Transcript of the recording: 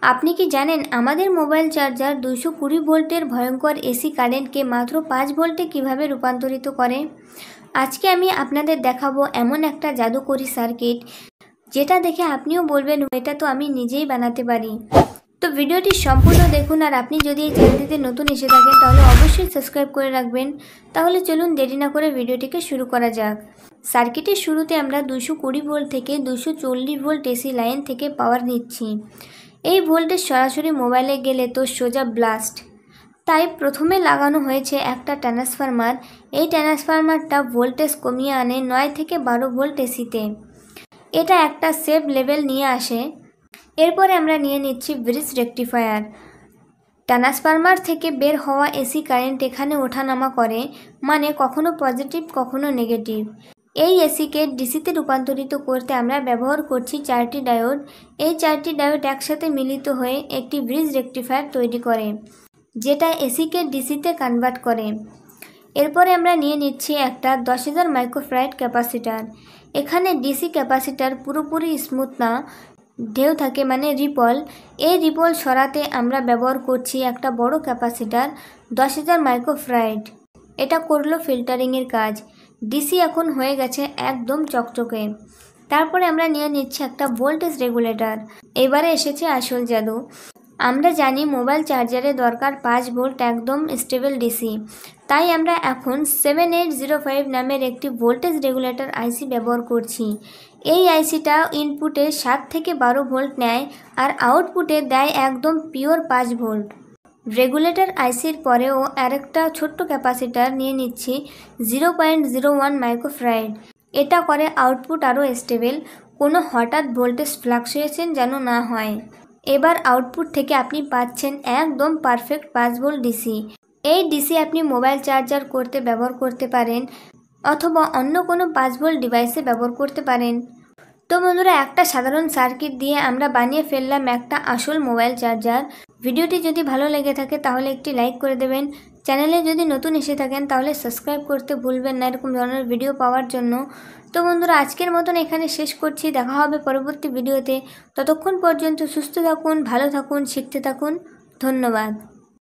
আপনি কি জানেন আমাদের মোবাইল চার্জার 220 ভোল্টের ভয়ঙ্কর এসি কারেন্টকে মাত্র 5 ভোল্টে কিভাবে রূপান্তরিত করে? আজকে আমি আপনাদের দেখাবো এমন একটা জাদুকরি সার্কিট যেটা দেখে আপনিও বলবেন এটা তো আমি নিজেই বানাতে পারি। তো ভিডিওটি সম্পূর্ণ দেখুন, আর আপনি যদি এই চ্যানেলটিতে নতুন এসে থাকেন তাহলে অবশ্যই সাবস্ক্রাইব করে রাখবেন। তাহলে চলুন দেরি না করে ভিডিওটিকে শুরু করা যাক। সার্কিটের শুরুতে আমরা 220 ভোল্ট থেকে 240 ভোল্ট এসি লাইন থেকে পাওয়ার নিচ্ছি। এই ভোল্টেজ সরাসরি মোবাইলে গেলে তো সোজা ব্লাস্ট। তাই প্রথমে লাগানো হয়েছে একটা ট্রান্সফরমার। এই ট্রান্সফরমারটা ভোল্টেজ কমিয়ে আনে 9 থেকে 12 ভোল্ট এসিতে। এটা একটা সেভ লেভেল নিয়ে আসে। এরপরে আমরা নিয়ে নিচ্ছি ব্রিজ রেকটিফায়ার। ট্রান্সফরমার থেকে বের হওয়া এসি কারেন্ট এখানে ওঠানামা করে, মানে কখনো পজিটিভ কখনো নেগেটিভ। এই এসিকে ডিসিতে রূপান্তরিত করতে আমরা ব্যবহার করছি 4টি ডায়োড। এই 4টি ডায়োড একসাথে মিলিত হয়ে একটি ব্রিজ রেকটিফায়ার তৈরি করে, যেটা এসিকে ডিসিতে কনভার্ট করে। এরপরে আমরা নিয়ে নিচ্ছি একটা 10,000 মাইক্রোফ্যারাড ক্যাপাসিটার। এখানে ডিসি ক্যাপাসিটার পুরোপুরি স্মুথ না, ঢেউ থাকে মানে রিপল। এই রিপল সরাতে আমরা ব্যবহার করছি একটা বড় ক্যাপাসিটার 10,000 মাইক্রোফ্যারাড। এটা করলো ফিল্টারিংয়ের কাজ। ডিসি এখন হয়ে গেছে একদম চকচকে। তারপরে আমরা নিয়ে নিচ্ছি একটা ভোল্টেজ রেগুলেটর। এবারে এসেছে আসল জাদু। আমরা জানি মোবাইল চার্জারে দরকার 5 ভোল্ট একদম স্টেবল ডিসি। তাই আমরা এখন 7805 নামের একটি ভোল্টেজ রেগুলেটর আইসি ব্যবহার করছি। এই আইসিটা ইনপুটে 7 থেকে 12 ভোল্ট নেয় আর আউটপুটে দেয় একদম পিওর 5 ভোল্ট। রেগুলেটর আইসির পরেও আরেকটা ছোট্ট ক্যাপাসিটার নিয়ে নিচ্ছি 0.01 মাইক্রোফ্যারাড। এটা করে আউটপুট আরও স্টেবল, কোনো হঠাৎ ভোল্টেজ ফ্লাকচুয়েশন যেন না হয়। এবার আউটপুট থেকে আপনি পাচ্ছেন একদম পারফেক্ট 5 ভোল্ট ডিসি। এই ডিসি আপনি মোবাইল চার্জার করতে ব্যবহার করতে পারেন, অথবা অন্য কোনো 5 ভোল্ট ডিভাইসে ব্যবহার করতে পারেন। তো বন্ধুরা, একটা সাধারণ সার্কিট দিয়ে আমরা বানিয়ে ফেললাম একটা আসল মোবাইল চার্জার। ভিডিওটি যদি ভালো লেগে থাকে তাহলে একটি লাইক করে দেবেন। চ্যানেলে যদি নতুন এসে থাকেন তাহলে সাবস্ক্রাইব করতে ভুলবেন না এরকম ধরনের ভিডিও পাওয়ার জন্য। তো বন্ধুরা, আজকের মতন এখানে শেষ করছি। দেখা হবে পরবর্তী ভিডিওতে। ততক্ষণ পর্যন্ত সুস্থ থাকুন, ভালো থাকুন, শিখতে থাকুন। ধন্যবাদ।